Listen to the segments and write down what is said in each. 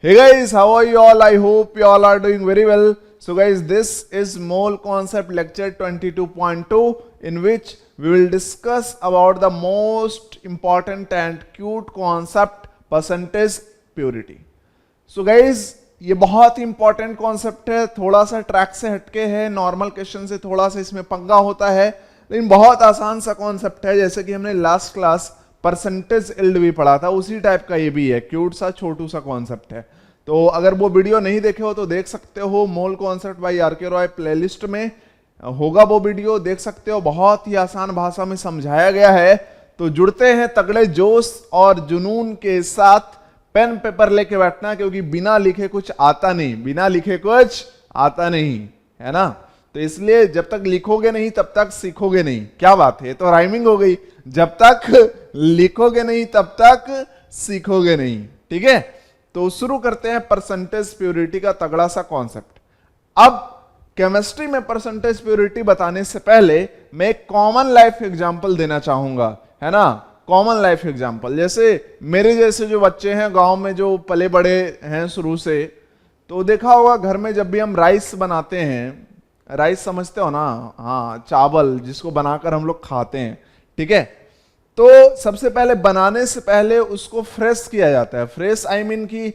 Hey guys, how are you all? I hope you all are doing very well. So guys, this is mole concept lecture 22.2 in which we will discuss about the most important and cute concept percentage purity. So guys, ये बहुत ही important concept है, थोड़ा सा track से हटके है, normal question से थोड़ा सा इसमें पंगा होता है, लेकिन बहुत आसान सा कॉन्सेप्ट है। जैसे कि हमने लास्ट क्लास परसेंटेज इल्ड भी पढ़ा था, उसी टाइप का ये भी है, क्यूट सा छोटू सा कॉन्सेप्ट है। तो अगर वो वीडियो नहीं देखे हो तो देख सकते हो, mole concept by R K. Roy playlist में होगा वो वीडियो, देख सकते हो। बहुत ही आसान भाषा में समझाया गया है। तो जुड़ते हैं तगड़े जोश और जुनून के साथ, पेन पेपर लेके बैठना, क्योंकि बिना लिखे कुछ आता नहीं, बिना लिखे कुछ आता नहीं, है ना। तो इसलिए जब तक लिखोगे नहीं तब तक सीखोगे नहीं। क्या बात है, तो राइमिंग हो गई। जब तक लिखोगे नहीं तब तक सीखोगे नहीं, ठीक है। तो शुरू करते हैं परसेंटेज प्योरिटी का तगड़ा सा कॉन्सेप्ट। अब केमिस्ट्री में परसेंटेज प्योरिटी बताने से पहले मैं एक कॉमन लाइफ एग्जांपल देना चाहूंगा, है ना। कॉमन लाइफ एग्जांपल, जैसे मेरे जैसे जो बच्चे हैं गांव में, जो पले बड़े हैं शुरू से, तो देखा होगा घर में जब भी हम राइस बनाते हैं, राइस समझते हो ना, हाँ, चावल जिसको बनाकर हम लोग खाते हैं, ठीक है। तो सबसे पहले बनाने से पहले उसको फ्रेश किया जाता है। फ्रेश आई मीन की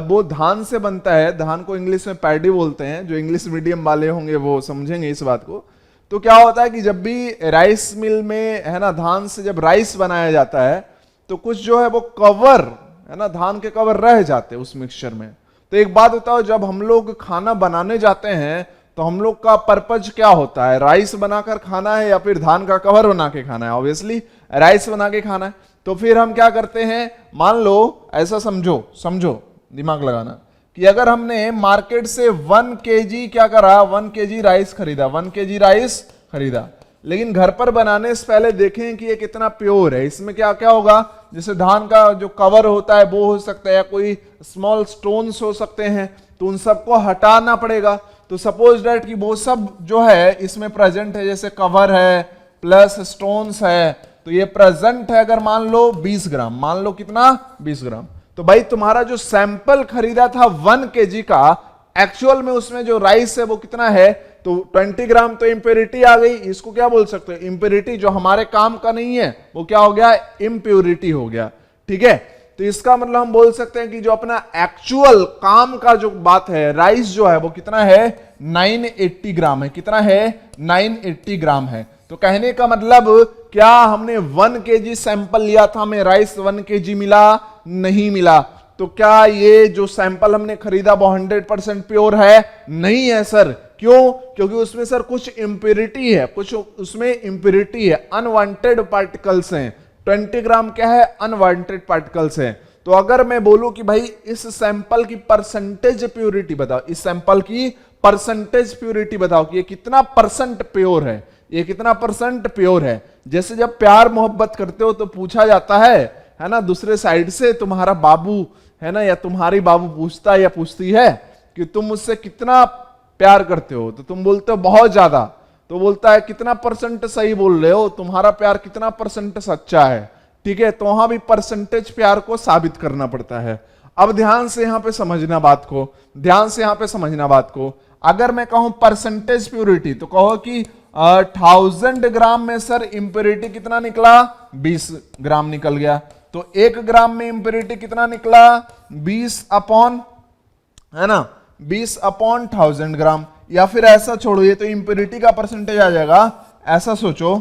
वो धान से बनता है, धान को इंग्लिश में पैडी बोलते हैं, जो इंग्लिश मीडियम वाले होंगे वो समझेंगे इस बात को। तो क्या होता है कि जब भी राइस मिल में, है ना, धान से जब राइस बनाया जाता है तो कुछ जो है वो कवर, है ना, धान के कवर रह जाते हैं उस मिक्सचर में। तो एक बात बताओ, जब हम लोग खाना बनाने जाते हैं तो हम लोग का पर्पज क्या होता है? राइस बनाकर खाना है या फिर धान का कवर बना के खाना है? ऑब्वियसली राइस बना के खाना है। तो फिर हम क्या करते हैं, मान लो ऐसा समझो दिमाग लगाना, कि अगर हमने मार्केट से 1 kg क्या करा, 1 kg राइस खरीदा, 1 kg राइस खरीदा, लेकिन घर पर बनाने से पहले देखें कि ये कितना प्योर है। इसमें क्या क्या होगा, जैसे धान का जो कवर होता है वो हो सकता है, या कोई स्मॉल स्टोन्स हो सकते हैं, तो उन सबको हटाना पड़ेगा। तो सपोज डेट कि वो सब जो है इसमें प्रेजेंट है, जैसे कवर है प्लस स्टोन्स है, तो ये प्रेजेंट है। अगर मान लो 20 ग्राम, मान लो कितना, 20 ग्राम, तो भाई तुम्हारा जो सैंपल खरीदा था 1 kg का, एक्चुअल में उसमें जो राइस है वो कितना है, तो 20 ग्राम तो इंप्योरिटी आ गई। इसको क्या बोल सकते हो, इंप्योरिटी, जो हमारे काम का नहीं है वो क्या हो गया, इम्प्योरिटी हो गया, ठीक है। तो इसका मतलब हम बोल सकते हैं कि जो अपना एक्चुअल काम का जो बात है, राइस जो है वो कितना है, 980 ग्राम है। कितना है, 980 ग्राम है। तो कहने का मतलब क्या हमने 1 kg सैंपल लिया था, हमें राइस 1 kg मिला? नहीं मिला। तो क्या ये जो सैंपल हमने खरीदा वो 100% प्योर है? नहीं है सर। क्यों? क्योंकि उसमें सर कुछ इंप्योरिटी है, कुछ उसमें इंप्योरिटी है, अनवांटेड पार्टिकल्स हैं। 20 ग्राम क्या है, अनवांटेड पार्टिकल्स हैं। तो अगर मैं बोलूं कि भाई इस सैंपल की परसेंटेज प्योरिटी बताओ, इस सैंपल की परसेंटेज प्योरिटी बताओ कि ये कितना परसेंट प्योर है, ये कितना परसेंट प्योर है। जैसे जब प्यार मोहब्बत करते हो तो पूछा जाता है ना, दूसरे साइड से तुम्हारा बाबू, है ना, या तुम्हारी बाबू पूछता है या पूछती है कि तुम मुझसे कितना प्यार करते हो, तो तुम बोलते हो बहुत ज्यादा। तो बोलता है कितना परसेंट सही बोल रहे हो, तुम्हारा प्यार कितना परसेंट सच्चा है, ठीक है। तो वहां भी परसेंटेज प्यार को साबित करना पड़ता है। अब ध्यान से यहां पे समझना बात को, ध्यान से यहां पे समझना बात को। अगर मैं कहूं परसेंटेज प्योरिटी, तो कहो कि 1000 ग्राम में सर इंप्योरिटी कितना निकला, 20 ग्राम निकल गया। तो 1 ग्राम में इंप्योरिटी कितना निकला, 20 अपॉन, है ना, 20 अपॉन 1000 ग्राम। या फिर ऐसा छोड़ो, ये तो इंप्योरिटी का परसेंटेज आ जाएगा। ऐसा सोचो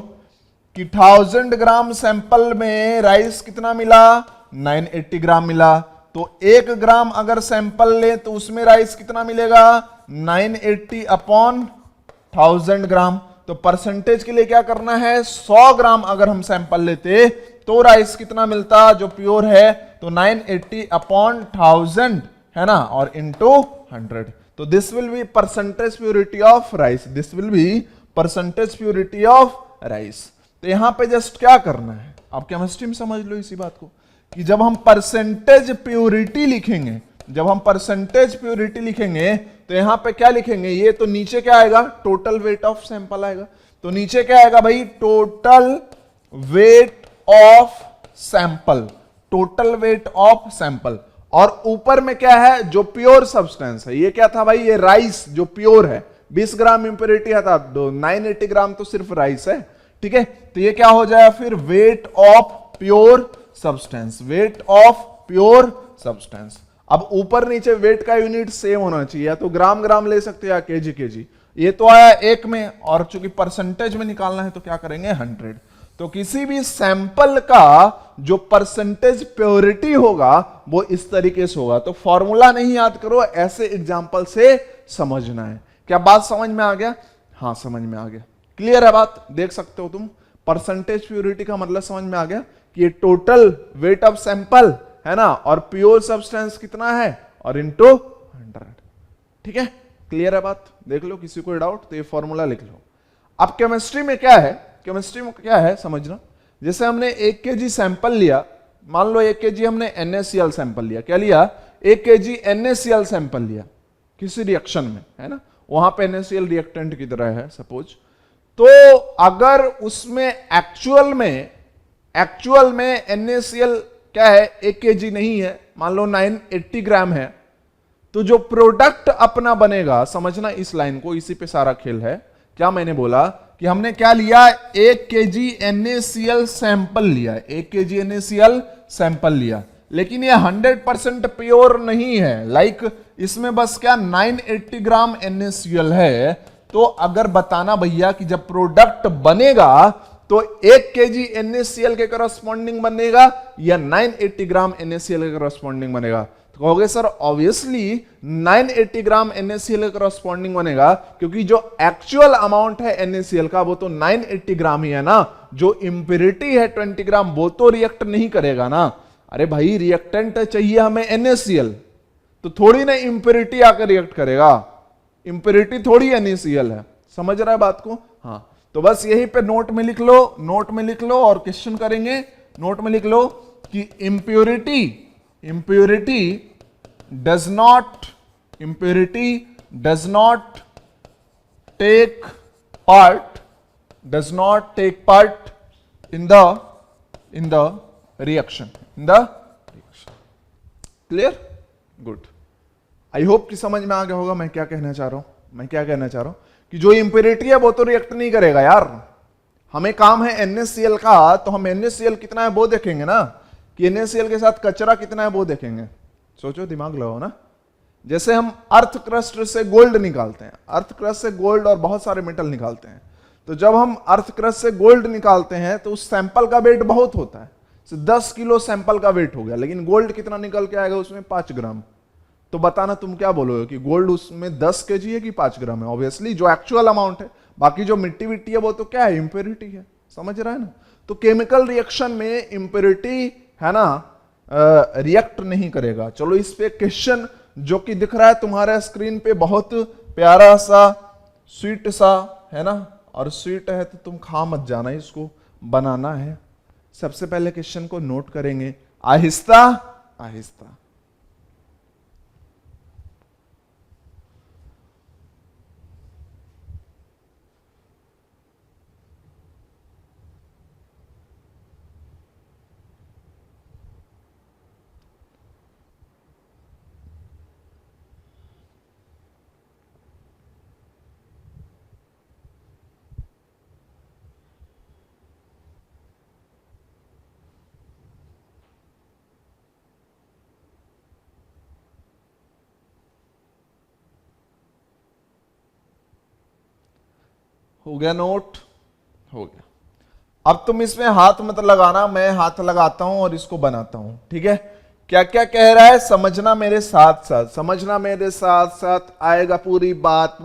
कि 1000 ग्राम सैंपल में राइस कितना मिला, 980 ग्राम मिला। तो 1 ग्राम अगर सैंपल ले तो उसमें राइस कितना मिलेगा, 980 अपॉन 1000 ग्राम। तो परसेंटेज के लिए क्या करना है, 100 ग्राम अगर हम सैंपल लेते तो राइस कितना मिलता जो प्योर है, तो 980 अपॉन 1000, है ना, और इंटू 100। तो this will be percentage purity of rice, this will be percentage purity of rice. तो यहां पे जस्ट क्या करना है, आप केमिस्ट्री में समझ लो इसी बात को, कि जब हम परसेंटेज प्योरिटी लिखेंगे, जब हम परसेंटेज प्योरिटी लिखेंगे तो यहां पे क्या लिखेंगे, ये तो नीचे क्या आएगा, टोटल वेट ऑफ सैंपल आएगा। तो नीचे क्या आएगा भाई, total weight of sample, total weight of sample. और ऊपर में क्या है, जो प्योर सब्सटेंस है। ये क्या था भाई, ये राइस जो प्योर है, 20 ग्राम इंप्योरिटी था, 980 ग्राम तो सिर्फ राइस है, ठीक है। तो ये क्या हो जाएगा फिर, weight of pure substance, weight of pure substance. अब ऊपर नीचे वेट का यूनिट सेम होना चाहिए, या तो ग्राम ग्राम ले सकते हैं या केजी केजी। ये तो आया एक में, और चूंकि परसेंटेज में निकालना है तो क्या करेंगे 100। तो किसी भी सैंपल का जो परसेंटेज प्योरिटी होगा वो इस तरीके से होगा। तो फॉर्मूला नहीं याद करो, ऐसे एग्जांपल से समझना है। क्या बात समझ में आ गया? हाँ समझ में आ गया, क्लियर है बात, देख सकते हो तुम। परसेंटेज प्योरिटी का मतलब समझ में आ गया कि ये टोटल वेट ऑफ सैंपल है ना, और प्योर सब्सटेंस कितना है, और इनटू 100, ठीक है। क्लियर है बात, देख लो, किसी को डाउट तो ये फॉर्मूला लिख लो। अब केमिस्ट्री में क्या है, केमिस्ट्री में क्या है समझना, जैसे हमने 1 kg सैंपल लिया, मान लो 1 kg हमने NaCl सैंपल लिया, क्या लिया, 1 kg NaCl सैंपल लिया किसी रिएक्शन में, है ना, वहां पे NaCl रिएक्टेंट की तरह है सपोज। तो अगर उसमें एक्चुअल में NaCl क्या है, 1 kg नहीं है, मान लो 980 ग्राम है, तो जो प्रोडक्ट अपना बनेगा, समझना इस लाइन को, इसी पे सारा खेल है। क्या मैंने बोला कि हमने क्या लिया, 1 kg NaCl सैंपल लिया, 1 kg NaCl सैंपल लिया, लेकिन ये 100% प्योर नहीं है। लाइक इसमें बस क्या 980 ग्राम NaCl है। तो अगर बताना भैया कि जब प्रोडक्ट बनेगा तो 1 kg NaCl के करस्पॉन्डिंग बनेगा या 980 ग्राम NaCl के करस्पॉन्डिंग बनेगा, तो कहोगे सर ऑब्वियसली 980 ग्राम NaCl के करस्पॉन्डिंग बनेगा, क्योंकि जो एक्चुअल अमाउंट है NaCl का वो तो 980 ग्राम ही है ना, जो इंप्योरिटी है 20 ग्राम वो तो रिएक्ट नहीं करेगा ना। अरे भाई रिएक्टेंट चाहिए हमें NaCl, तो थोड़ी ना इंप्योरिटी आकर रिएक्ट करेगा, इंप्योरिटी थोड़ी NaCl है, समझ रहा है बात को? हाँ, तो बस यहीं पे नोट में लिख लो, नोट में लिख लो और क्वेश्चन करेंगे। नोट में लिख लो कि impurity does not take part in the reaction, clear? Good, I hope कि समझ में आ गया होगा मैं क्या कहना चाह रहा हूं कि जो इंप्योरिटी है वो तो रिएक्ट नहीं करेगा यार। हमें काम है NaCl का, तो हम NaCl कितना है वो देखेंगे ना, कि NaCl के साथ कचरा कितना है वो देखेंगे। सोचो, दिमाग लगाओ ना। जैसे हम अर्थ क्रस्ट से गोल्ड निकालते हैं, अर्थ क्रस्ट से गोल्ड और बहुत सारे मेटल निकालते हैं, तो जब हम अर्थ क्रस्ट से गोल्ड निकालते हैं तो उस सैंपल का वेट बहुत होता है, 10 किलो सैंपल का वेट हो गया, लेकिन गोल्ड कितना निकल के आएगा उसमें 5 ग्राम। तो बताना तुम क्या बोलोगे कि गोल्ड उसमें 10 kg है कि 5 ग्राम है? ऑब्वियसली जो एक्चुअल अमाउंट है, बाकी जो मिट्टी विट्टी है वो तो क्या है, इंप्योरिटी है, समझ रहा है ना। तो केमिकल रिएक्शन में इंप्योरिटी है ना रिएक्ट नहीं करेगा। चलो इस पे क्वेश्चन जो कि दिख रहा है तुम्हारे स्क्रीन पे, बहुत प्यारा सा स्वीट सा है ना, और स्वीट है तो तुम खा मत जाना, इसको बनाना है। सबसे पहले क्वेश्चन को नोट करेंगे आहिस्ता आहिस्ता। हो गया नोट? हो गया। अब तुम इसमें हाथ मत लगाना, मैं हाथ लगाता हूं और इसको बनाता हूं, ठीक है। क्या क्या कह रहा है समझना मेरे साथ साथ, समझना मेरे साथ साथ, आएगा पूरी बात।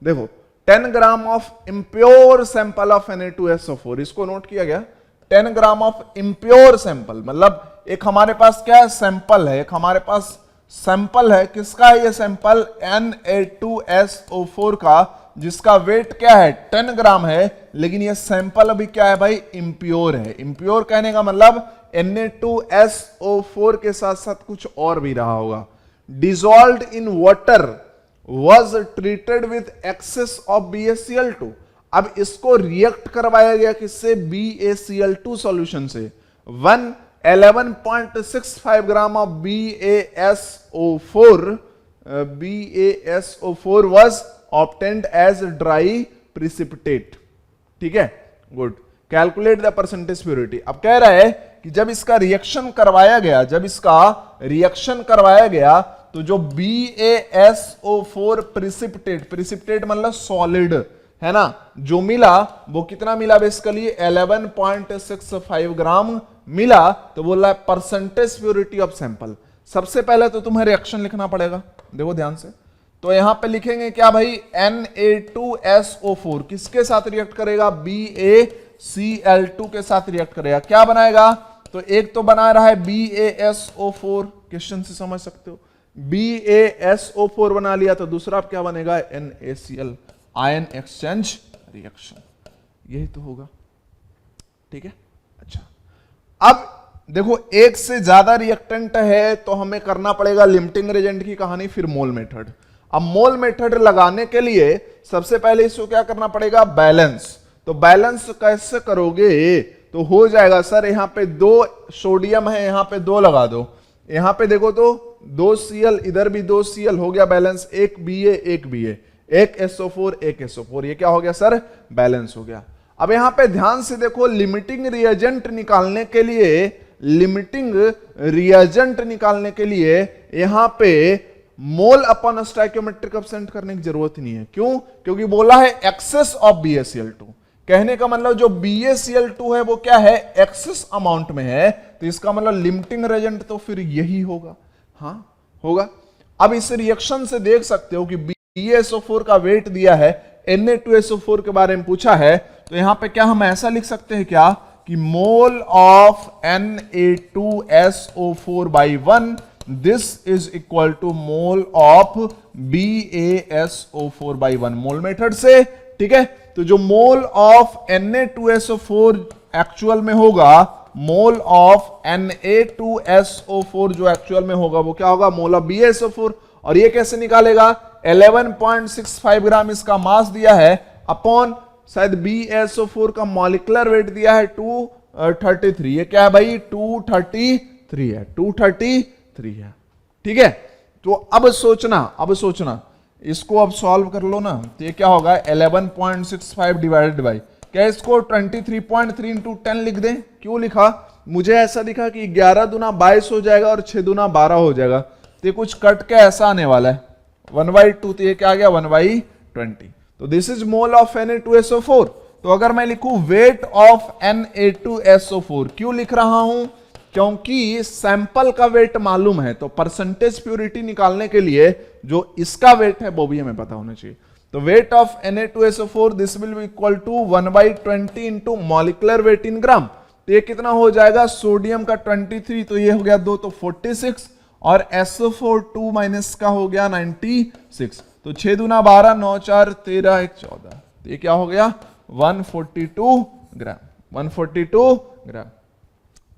देखो 10 gram of impure sample of Na2SO4, इसको नोट किया गया। 10 ग्राम ऑफ इम्प्योर सैंपल मतलब एक हमारे पास क्या है, सैंपल है, एक हमारे पास सैंपल है। किसका है ये सैंपल? Na2SO4 का, जिसका वेट क्या है 10 ग्राम है, लेकिन ये सैंपल अभी क्या है भाई, इम्प्योर है। इम्प्योर कहने का मतलब Na2SO4 के साथ साथ कुछ और भी रहा होगा। Dissolved in water was treated with excess of BaCl2। अब इसको रिएक्ट करवाया गया किससे? BaCl2 सॉल्यूशन से। 1 11.65 gram of BaSO4 was obtained as dry precipitate. ठीक है, good. Calculate the percentage purity. अब कह रहा है कि जब इसका रिएक्शन करवाया गया तो जो BaSO4 प्रिसिपिटेट मतलब सॉलिड है ना, जो मिला वो कितना मिला बेसिकली 11.65 ग्राम मिला. तो बोल रहा है परसेंटेज प्योरिटी ऑफ सैंपल. सबसे पहले तो तुम्हें रिएक्शन लिखना पड़ेगा, देखो ध्यान से. तो यहां पे लिखेंगे क्या भाई, Na2SO4 किसके साथ रिएक्ट करेगा, BaCl2 के साथ रिएक्ट करेगा. क्या बनाएगा, तो एक तो बना रहा है BaSO4, क्वेश्चन से समझ सकते हो, BaSO4 बना लिया. तो दूसरा आप क्या बनेगा, NaCl, आयन एक्सचेंज रिएक्शन. यही तो होगा. ठीक है, अच्छा. अब देखो एक से ज्यादा रिएक्टेंट है तो हमें करना पड़ेगा लिमिटिंग एजेंट की कहानी, फिर मोल मेथड. अब मोल मेथड लगाने के लिए सबसे पहले इसको क्या करना पड़ेगा, बैलेंस. तो बैलेंस कैसे करोगे, तो हो जाएगा सर यहां पे 2 सोडियम है, यहां पे 2 लगा दो. यहां पे देखो तो 2 Cl, इधर भी 2 Cl, हो गया बैलेंस. एक Ba, एक SO4, एक SO4, ये क्या हो गया सर, बैलेंस हो गया. अब यहां पे ध्यान से देखो, लिमिटिंग रिएजेंट निकालने के लिए यहां पे मोल अपॉन स्टोइकियोमेट्रिक अपसेंट करने की जरूरत नहीं है. क्यों, क्योंकि बोला है एक्सेस ऑफ BaCl2. कहने का मतलब जो BaCl2 है वो क्या है, एक्सेस अमाउंट में है. तो इसका मतलब लिमिटिंग रिएजेंट तो फिर यही होगा. हाँ होगा. अब इस रिएक्शन से देख सकते हो कि BaSO4 का वेट दिया है, Na2SO4 के बारे में पूछा है. तो यहां पे क्या हम ऐसा लिख सकते हैं क्या कि mole of Na2SO4 by 1, this is equal to mole of BaSO4 by 1, mole method से. ठीक है, तो जो मोल ऑफ Na2SO4 एक्चुअल में होगा, मोल ऑफ Na2SO4 जो एक्चुअल में होगा वो क्या होगा, मोल ऑफ BaSO4. और ये कैसे निकालेगा, 11.65 ग्राम इसका मास दिया है अपॉन शायद BaSO4 का मॉलिक्यूलर वेट दिया है 233. ये क्या है भाई, 233 है, 233 है. ठीक है, तो अब सोचना इसको अब सॉल्व कर लो ना. तो ये क्या होगा, 11.65 डिवाइडेड बाई क्या, इसको 23.3 इंटू 10 लिख दें. क्यों लिखा, मुझे ऐसा दिखा कि 11 दूना 22 हो जाएगा और 6 दूना 12 हो जाएगा. तो ये कुछ कट के ऐसा आने वाला है 1/2. तो ये क्या आ गया 1/20. तो this is mole of Na2SO4. तो अगर मैं लिखूं वेट ऑफ Na2SO4, क्यों लिख रहा हूं, क्योंकि सैंपल का वेट मालूम है. तो परसेंटेज प्योरिटी निकालने के लिए जो इसका वेट है वो भी हमें पता होना चाहिए. तो weight of Na2SO4 this will be equal to 1/20 into molecular weight in gram. तो ये कितना हो जाएगा, सोडियम का 23, तो ये हो गया 2, तो 46, और SO4 2 माइनस का हो गया 96. तो 6 दूना 12, 9 4 13 1 14. तो ये क्या हो गया 142 ग्राम, 142 ग्राम.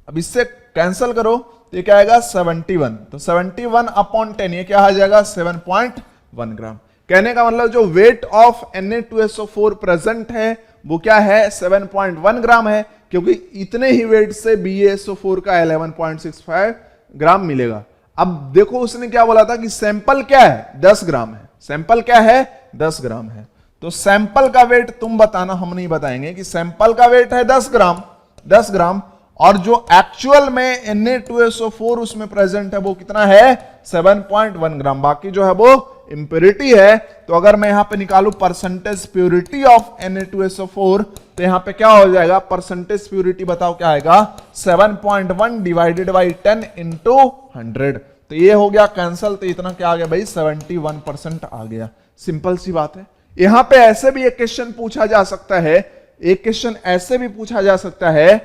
अब इससे कैंसिल करो तो ये क्या आएगा 71. तो 71 अपॉन 10 ये क्या आ जाएगा 7.1 ग्राम. कहने का मतलब जो वेट ऑफ Na2SO4 प्रेजेंट है वो क्या है 7.1 ग्राम है, क्योंकि इतने ही वेट से BaSO4 का 11.65 ग्राम मिलेगा. अब देखो उसने क्या बोला था कि सैंपल क्या है 10 ग्राम है. सैंपल क्या है 10 ग्राम है. तो सैंपल का वेट तुम बताना, हम नहीं बताएंगे, कि सैंपल का वेट है 10 ग्राम, 10 ग्राम, और जो एक्चुअल में Na2SO4 उसमें प्रेजेंट है वो कितना है 7.1 ग्राम. बाकी जो है वो इंप्योरिटी है. तो अगर मैं यहां पे निकालू परसेंटेज प्योरिटी ऑफ Na2SO4, तो यहां पे क्या हो जाएगा, परसेंटेज प्योरिटी बताओ क्या आएगा 7.1 डिवाइडेड बाई 10 इंटू 100. तो ये हो गया कैंसल. तो इतना क्या आ गया भाई 71% आ गया. सिंपल सी बात है. यहां पे ऐसे भी एक क्वेश्चन पूछा जा सकता है, एक क्वेश्चन ऐसे भी पूछा जा सकता है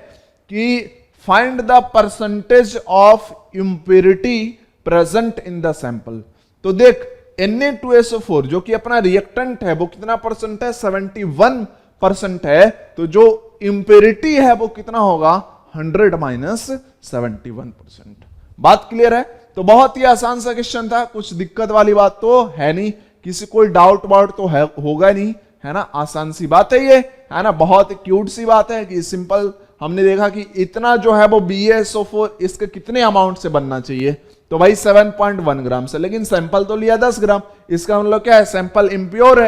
कि find the percentage of impurity present in the sample. तो देख Na2SO4 जो कि अपना रिएक्टेंट है वो कितना परसेंट है 71% है. तो जो इंप्योरिटी है वो कितना होगा 100 माइनस 71%. बात क्लियर है. तो बहुत ही आसान सा क्वेश्चन था, कुछ दिक्कत वाली बात तो है नहीं, किसी कोई डाउट वाउट तो है होगा नहीं, है ना. आसान सी बात है ये, है ना. बहुत क्यूट सी बात है कि सिंपल हमने देखा कि इतना जो है वो BaSO4 इसके कितने अमाउंट से बनना चाहिए, तो भाई 7.1 ग्राम से, लेकिन सैंपल तो लिया 10 ग्राम, इसका मतलब क्या है, सैंपल इम्प्योर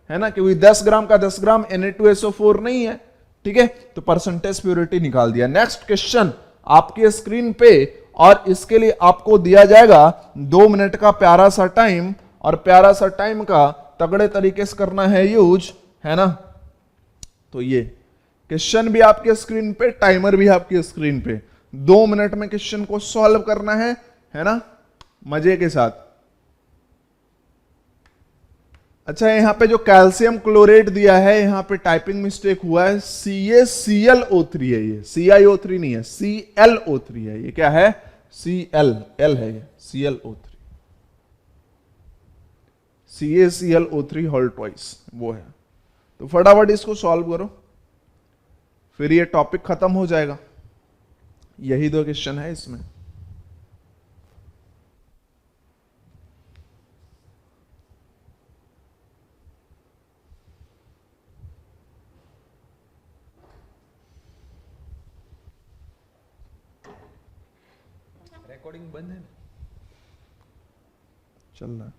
है ना, क्योंकि 10 ग्राम का 10 ग्राम Na2SO4 नहीं है, ठीक है, तो परसेंटेज प्योरिटी निकाल दिया। नेक्स्ट क्वेश्चन आपके स्क्रीन पे, और इसके लिए आपको दिया जाएगा 2 मिनट का प्यारा सा टाइम, और प्यारा सा टाइम का तगड़े तरीके से करना है यूज, है ना। तो ये क्वेश्चन भी आपके स्क्रीन पे, टाइमर भी आपके स्क्रीन पे, 2 मिनट में क्वेश्चन को सॉल्व करना है ना, मजे के साथ। अच्छा, यहां पे जो कैल्शियम क्लोरेट दिया है, यहां पे टाइपिंग मिस्टेक हुआ है, CaClO3 है, ये CiO3 नहीं है, ClO3 है। ये क्या है, Cl है, ये ClO3, CaClO3 होल ट्वाइस वो है। तो फटाफट इसको सॉल्व करो, फिर ये टॉपिक खत्म हो जाएगा। यही 2 क्वेश्चन है इसमें। रिकॉर्डिंग बंद है, चल रहा है।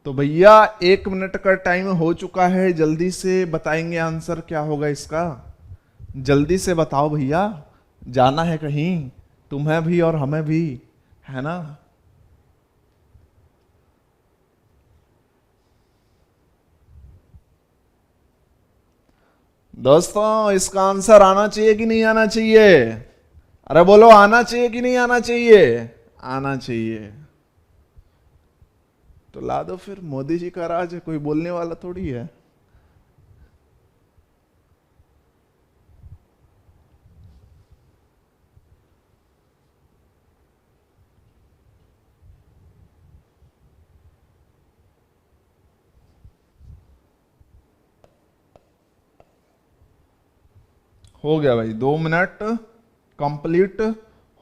तो भैया 1 मिनट का टाइम हो चुका है, जल्दी से बताएंगे आंसर क्या होगा इसका, जल्दी से बताओ भैया, जाना है कहीं तुम्हें भी और हमें भी, है ना। दोस्तों इसका आंसर आना चाहिए कि नहीं आना चाहिए, अरे बोलो, आना चाहिए कि नहीं आना चाहिए, आना चाहिए। तो ला दो फिर, मोदी जी का राज है, कोई बोलने वाला थोड़ी है। हो गया भाई, 2 मिनट कंप्लीट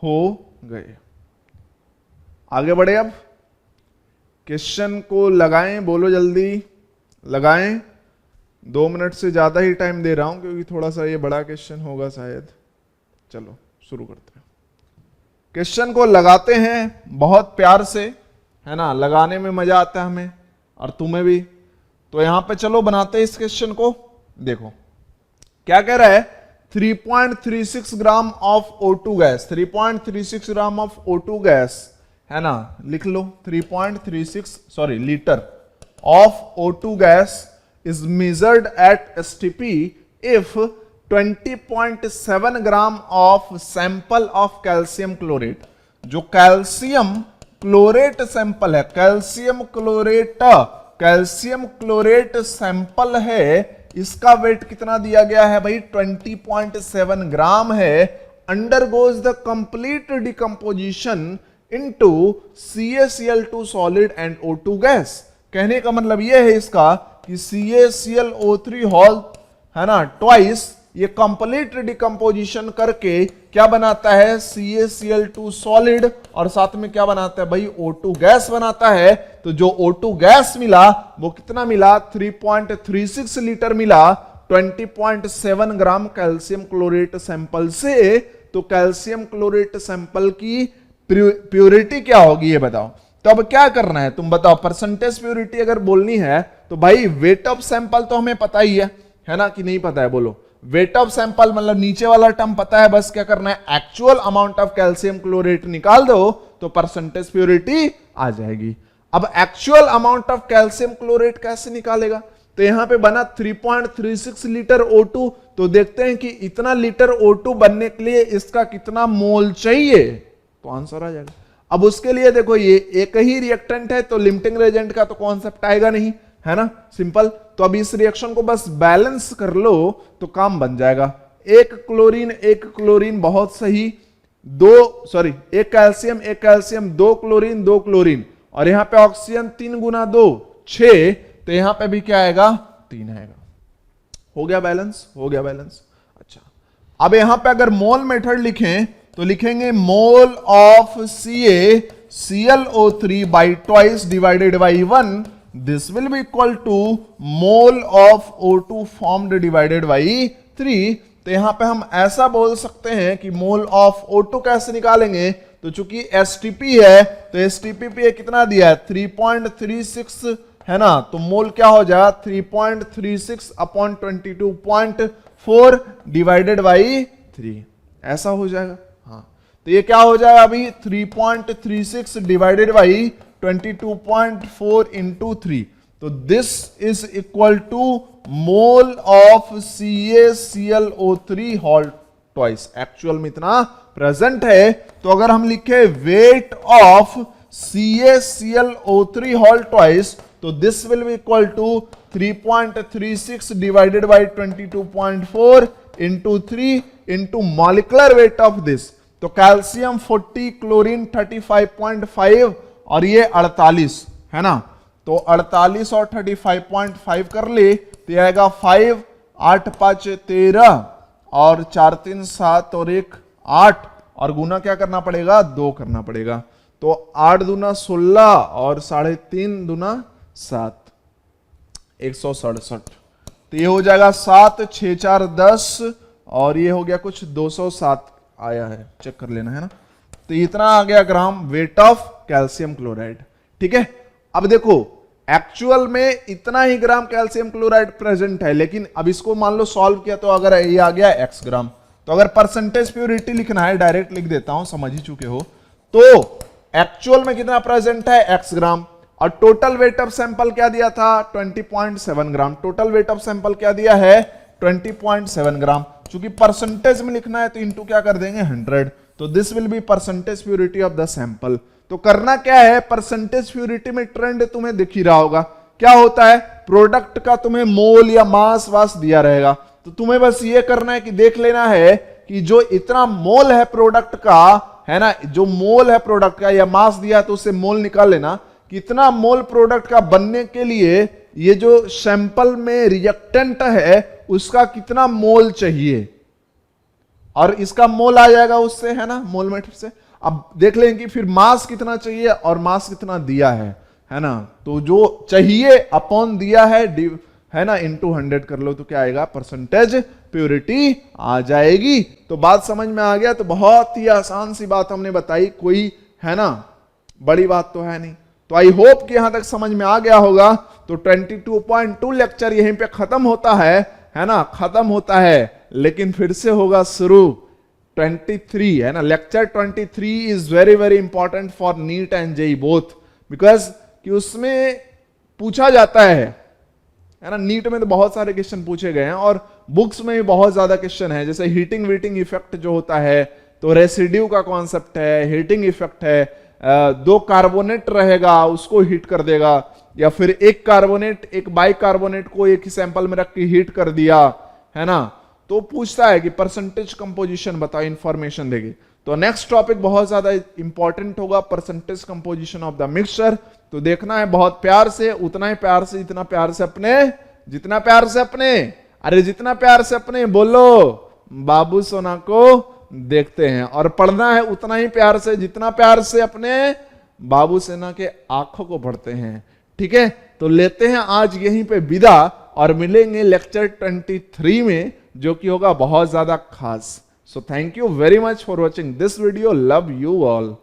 हो गए। आगे बढ़े, अब क्वेश्चन को लगाएं, बोलो जल्दी लगाएं। 2 मिनट से ज्यादा ही टाइम दे रहा हूं, क्योंकि थोड़ा सा ये बड़ा क्वेश्चन होगा शायद। चलो शुरू करते हैं, क्वेश्चन को लगाते हैं बहुत प्यार से, है ना, लगाने में मजा आता है हमें और तुम्हें भी। तो यहां पे चलो बनाते हैं इस क्वेश्चन को। देखो क्या कह रहा है, 3.36 gram of O2 gas, 3.36 gram of O2 gas, है ना, लिख लो 3.36 sorry litre of O2 gas is measured eight STP if 20.7 gram of sample of calcium chlorate, जो कैल्शियम क्लोरेट सैंपल है, कैल्शियम क्लोरेट सैंपल है, इसका वेट कितना दिया गया है भाई, 20.7 ग्राम है, undergoes the complete decomposition into CaCl2 solid and O2 gas. कहने का मतलब यह है इसका कि CaClO3 होल, है ना, ट्वाइस, ये कंप्लीट डिकम्पोजिशन करके क्या बनाता है, CaCl2 सॉलिड, और साथ में क्या बनाता है भाई, O2 गैस बनाता है। तो जो O2 गैस मिला वो कितना मिला, 3.36 लीटर मिला 20.7 ग्राम कैल्शियम क्लोरेट सैंपल से। तो कैल्शियम क्लोरेट सैंपल की प्योरिटी क्या होगी ये बताओ। तो अब क्या करना है तुम बताओ, परसेंटेज प्योरिटी अगर बोलनी है तो भाई वेट ऑफ सैंपल तो हमें पता ही है ना कि नहीं पता है, बोलो। वेट ऑफ सैंपल मतलब नीचे वाला टर्म पता है, बस क्या करना है actual amount of calcium chlorate निकाल दो तो परसेंटेज प्योरिटी आ जाएगी। अब actual amount of calcium chlorate कैसे निकालेगा, तो यहां पे बना 3.36 लीटर O2, तो देखते हैं कि इतना लीटर O2 बनने के लिए इसका कितना मोल चाहिए, तो आंसर आ जाएगा। अब उसके लिए देखो ये एक ही रिएक्टेंट है तो लिमिटिंग रेजेंट का तो कॉन्सेप्ट आएगा नहीं, है ना, सिंपल। तो अब इस रिएक्शन को बस बैलेंस कर लो तो काम बन जाएगा। एक क्लोरीन बहुत सही, एक कैल्शियम, 2 क्लोरीन, और यहां पे ऑक्सीजन 3 गुना 2 6, तो यहां पे भी क्या आएगा 3 आएगा। हो गया बैलेंस। अच्छा, अब यहां पे अगर मोल मेथड लिखें तो लिखेंगे mole of CaClO3 by twice divided by 1, this will be equal to mole of O2 formed divided by 3। तो यहां पे हम ऐसा बोल सकते हैं कि मोल ऑफ O2 कैसे निकालेंगे, तो चूंकि STP है तो STP पे कितना दिया है 3.36 है ना, तो मोल क्या हो जाएगा 3.36 अपॉन 22.4 डिवाइडेड बाई 3, ऐसा हो जाएगा। हाँ, तो ये क्या हो जाएगा अभी 3.36 डिवाइडेड बाई 22.4 इंटू 3, तो this is equal to mole of CaClO3 whole twice. Actual में इतना प्रेजेंट है, तो अगर हम लिखे weight of CaClO3 whole twice, तो this will be equal to 3.36 divided by 22.4 into 3 into molecular weight of this. तो कैल्शियम 40, क्लोरीन 35.5 और ये 48 है ना, तो 48 और 35.5 कर ले तो आएगा 5, 8 5 13 और 4 3 7 और 1 8, और गुना क्या करना पड़ेगा 2 करना पड़ेगा, तो 8 दूना 16 और 3.5 दूना 7, 167, तो ये हो जाएगा 7 6 4 10 और ये हो गया कुछ 207 आया है, चेक कर लेना है ना। तो इतना आ गया gram weight of calcium chloride. ठीक है, अब देखो एक्चुअल में इतना ही ग्राम कैल्शियम क्लोराइड प्रेजेंट है, लेकिन अब इसको मान लो सॉल्व किया तो अगर ये आ गया x ग्राम, तो अगर परसेंटेज प्योरिटी लिखना है डायरेक्ट लिख देता हूं, समझ ही चुके हो। तो एक्चुअल में कितना प्रेजेंट है x ग्राम, और टोटल वेट ऑफ सैंपल क्या दिया था 20.7 ग्राम, टोटल वेट ऑफ सैंपल क्या दिया है 20.7 ग्राम। चूंकि परसेंटेज में लिखना है तो इंटू क्या कर देंगे 100, तो this will be percentage purity of the sample. तो करना क्या है, परसेंटेज प्योरिटी में ट्रेंड तुम्हें दिख ही रहा होगा, क्या होता है प्रोडक्ट का तुम्हें मोल या मास वास दिया रहेगा, तो तुम्हें बस ये करना है कि देख लेना है कि जो इतना मोल है प्रोडक्ट का, है ना, जो मोल है प्रोडक्ट का या मास दिया तो उससे मोल निकाल लेना, कितना मोल प्रोडक्ट का बनने के लिए ये जो सैंपल में रिएक्टेंट है उसका कितना मोल चाहिए, और इसका मोल आ जाएगा उससे, है ना, मोल मेथड से। अब देख लें कि फिर मास कितना चाहिए और मास कितना दिया है ना, तो जो चाहिए अपॉन दिया है ना इंटू 100 कर लो तो क्या आएगा परसेंटेज प्योरिटी आ जाएगी। तो बात समझ में आ गया, तो बहुत ही आसान सी बात हमने बताई, कोई है ना बड़ी बात तो है नहीं। तो आई होप कि यहां तक समझ में आ गया होगा। तो 22.2 लेक्चर यहीं पे खत्म होता है ना, खत्म होता है, लेकिन फिर से होगा शुरू 23, है ना। Lecture 23 is very very important for NEET and JEE both, because कि उसमें पूछा जाता है ना, नीट में तो बहुत सारे क्वेश्चन पूछे गए हैं और बुक्स में भी बहुत ज्यादा क्वेश्चन है, जैसे हीटिंग वीटिंग इफेक्ट जो होता है, तो रेसिड्यू का कॉन्सेप्ट है, हीटिंग इफेक्ट है, 2 कार्बोनेट रहेगा उसको हीट कर देगा, या फिर एक कार्बोनेट एक बाइकार्बोनेट को एक ही सैंपल में रख के हीट कर दिया, है ना, तो पूछता है कि परसेंटेज कंपोजिशन बताओ, इंफॉर्मेशन देगी। तो नेक्स्ट टॉपिक बहुत ज्यादा इंपॉर्टेंट होगा, percentage composition of the mixture. तो देखना है बहुत प्यार से, उतना ही प्यार से, जितना प्यार से अपने, जितना प्यार से अपने, अरे जितना प्यार से अपने बोलो बाबू सोना को देखते हैं, और पढ़ना है उतना ही प्यार से जितना प्यार से अपने बाबू सोना के आंखों को पढ़ते हैं। ठीक है, तो लेते हैं आज यहीं पे विदा और मिलेंगे लेक्चर 23 में, जो कि होगा बहुत ज्यादा खास। So thank you very much for watching this video, love you all.